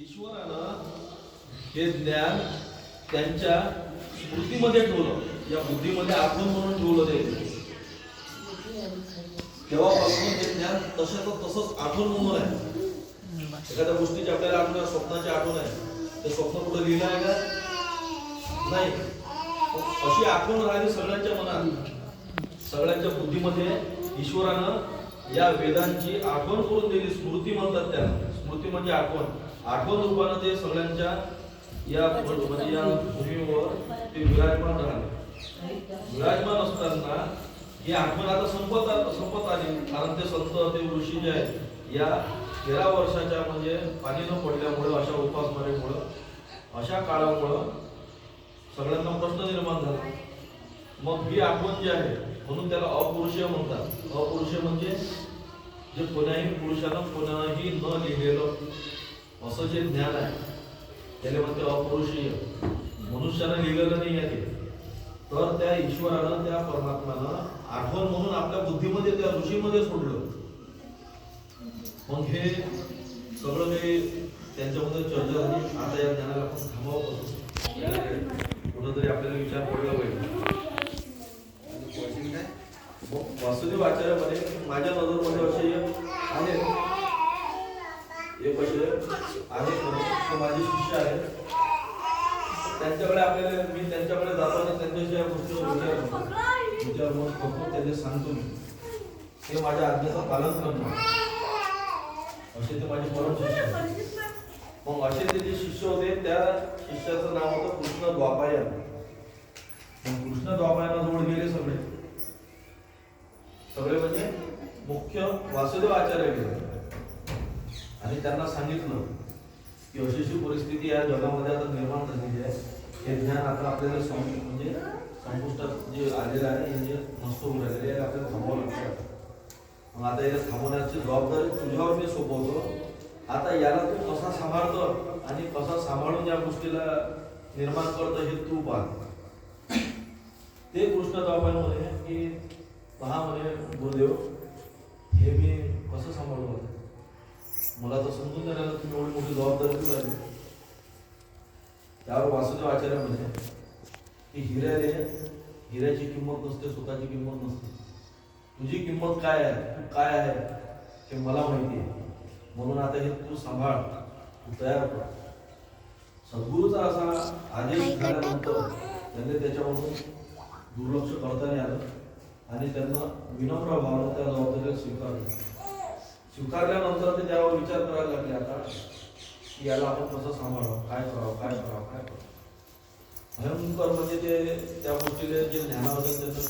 ईश्वरानं हे ज्ञान त्यांच्या स्मृतीमध्ये ठेवलं, या बुद्धीमध्ये आठवण म्हणून ठेवलं ते. तेव्हापासून हे ज्ञान तसंच आठवण म्हणून आहे. एखाद्या गोष्टीची आपल्याला आठवण आहे, स्वप्नाची आठवण आहे, ते स्वप्न कुठं लिहिलं आहे का? नाही. अशी आठवण राहिली सगळ्यांच्या मनात, सगळ्यांच्या बुद्धीमध्ये. ईश्वरानं या वेदांची आठवण करून दिली. स्मृती म्हणतात त्याला. स्मृती म्हणजे आठवण. आठवण रूपानं ते सगळ्यांच्या या म्हणजे या भूमीवर ते विराजमान राहिले. विराजमान असताना ही आठवण आता संपत आली. कारण ते संत, ते ऋषी जे आहेत, या 13 वर्षाच्या म्हणजे पाणी न पडल्यामुळे, अशा उपासमारीमुळं, अशा काळामुळं सगळ्यांना प्रश्न निर्माण झाला. मग ही आठवण जी आहे, म्हणून त्याला अपरुषीय म्हणतात. अपरुषीय म्हणजे जे कोण्याही पुरुषानं कोणाही न लिहिलेलं असं जे ज्ञान आहे, त्याला म्हणते अपरुषीय. मनुष्यानं लिहिलेलं नाही आहे ते. तर त्या ईश्वरानं, त्या परमात्म्यानं आठवण म्हणून आपल्या बुद्धीमध्ये, त्या ऋषीमध्ये सोडलं. मग हे सगळं काही त्यांच्यामध्ये चर्चा झाली. आता या ज्ञानाला आपण थांबावं कसं, कुठंतरी आपल्याला विचार पडला पाहिजे. वासुदेव आचार्य म्हणे, माझ्या नजरमध्ये असे आहेत, एक असे आहेत म्हणे, माझे शिष्य आहेत. त्यांच्याकडे आपल्याला, मी त्यांच्याकडे जाताना त्यांच्याशी या गोष्टीवर विचार मत करतो, त्यांना सांगतो मी, हे माझ्या आज्ञेचं पालन करणार. असे ते माझे परम शिष्य आहेत. मग असे ते जे शिष्य होते, त्या शिष्याचं नाव होतं कृष्ण द्वापायन. मग कृष्ण द्वापायनाजवळ गेले सगळे म्हणजे मुख्य वासुदेव आचार्य गेले आणि त्यांना सांगितलं की अशी परिस्थिती या जगामध्ये आता निर्माण झालेली आहे. हे ज्ञान आता आपल्याला म्हणजे संपुष्टात जे आलेलं आहे, हे जे नष्ट होऊन राहिलेले आहे, आपल्याला थांबवावं लागतं. मग आता याला थांबवण्याची जबाबदारी तुझ्यावर मी सोपवतो. आता याला तू कसा सांभाळतो आणि कसा सांभाळून या गोष्टीला निर्माण करतो हे तू पाह. ते कृष्णदाबाई म्हणे की पहा म्हणे गुरुदेव, हे मी कसं सांभाळू, मला तर समजून नाही राहिलं, तुम्ही एवढी मोठी जबाबदारी तू राहिली. त्यावर वासुदेव आचार्य म्हणे की हिऱ्याची किंमत नसते, स्वतःची किंमत नसते. तुझी किंमत काय आहे, तू काय आहे हे मला माहिती आहे. म्हणून आता हे तू सांभाळ, तू तयार कर. सद्गुरूचा असा आदेश झाल्यानंतर त्यांनी त्याच्यामधून दुर्लक्ष करता नाही आलं आणि त्यांना विनम्र भावाने त्या जबाबदारीला स्वीकारल्यानंतर ते त्यावर विचार करायला लागले, आता की याला आपण कसं सांभाळावं, काय करावं. भयंकर म्हणजे ते त्या गोष्टीला जे ज्ञानाबद्दल त्यांना